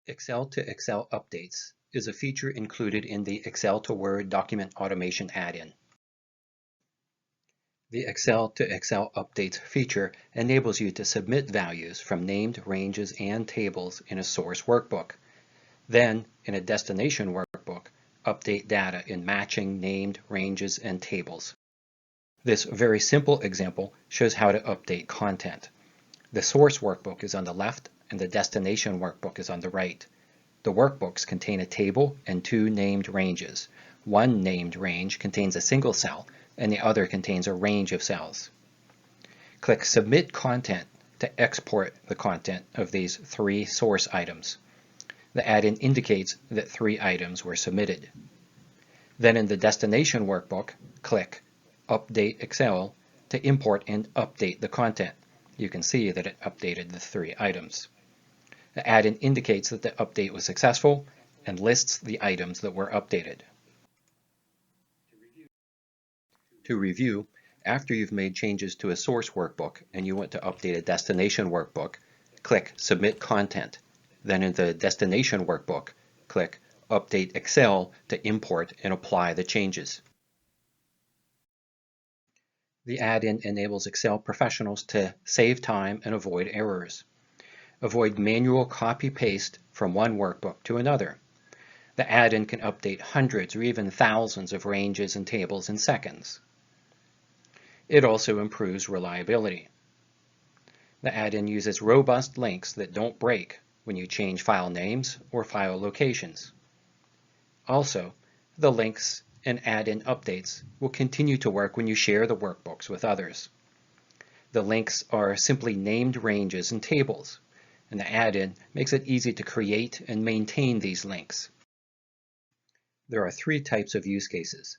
Excel to Excel updates is a feature included in the Excel to Word document automation add-in. The Excel to Excel updates feature enables you to submit values from named ranges and tables in a source workbook. Then, in a destination workbook, update data in matching named ranges and tables. This very simple example shows how to update content. The source workbook is on the left and the destination workbook is on the right. The workbooks contain a table and two named ranges. One named range contains a single cell and the other contains a range of cells. Click Submit Content to export the content of these three source items. The add-in indicates that 3 items were submitted. Then in the destination workbook, click Update Excel to import and update the content. You can see that it updated the 3 items. The add-in indicates that the update was successful and lists the items that were updated. To review, after you've made changes to a source workbook and you want to update a destination workbook, click Submit Content. Then in the destination workbook, click Update Excel to import and apply the changes. The add-in enables Excel professionals to save time and avoid errors. Avoid manual copy-paste from one workbook to another. The add-in can update hundreds or even thousands of ranges and tables in seconds. It also improves reliability. The add-in uses robust links that don't break when you change file names or file locations. Also, the links and add-in updates will continue to work when you share the workbooks with others. The links are simply named ranges and tables, and the add-in makes it easy to create and maintain these links. There are 3 types of use cases.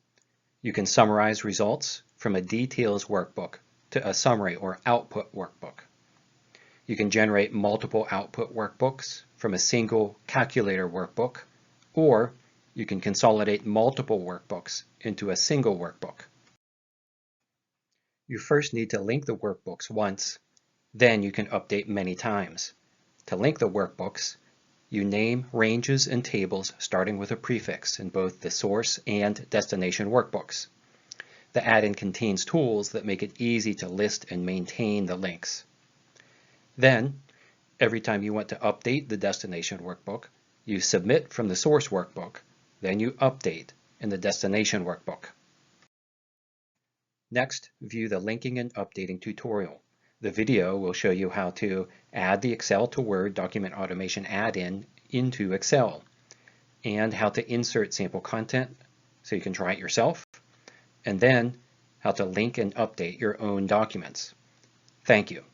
You can summarize results from a details workbook to a summary or output workbook. You can generate multiple output workbooks from a single calculator workbook, or you can consolidate multiple workbooks into a single workbook. You first need to link the workbooks once, then you can update many times. To link the workbooks, you name ranges and tables starting with a prefix in both the source and destination workbooks. The add-in contains tools that make it easy to list and maintain the links. Then, every time you want to update the destination workbook, you submit from the source workbook, then you update in the destination workbook. Next, view the linking and updating tutorial. The video will show you how to add the Excel to Word document automation add-in into Excel, and how to insert sample content so you can try it yourself, and then how to link and update your own documents. Thank you.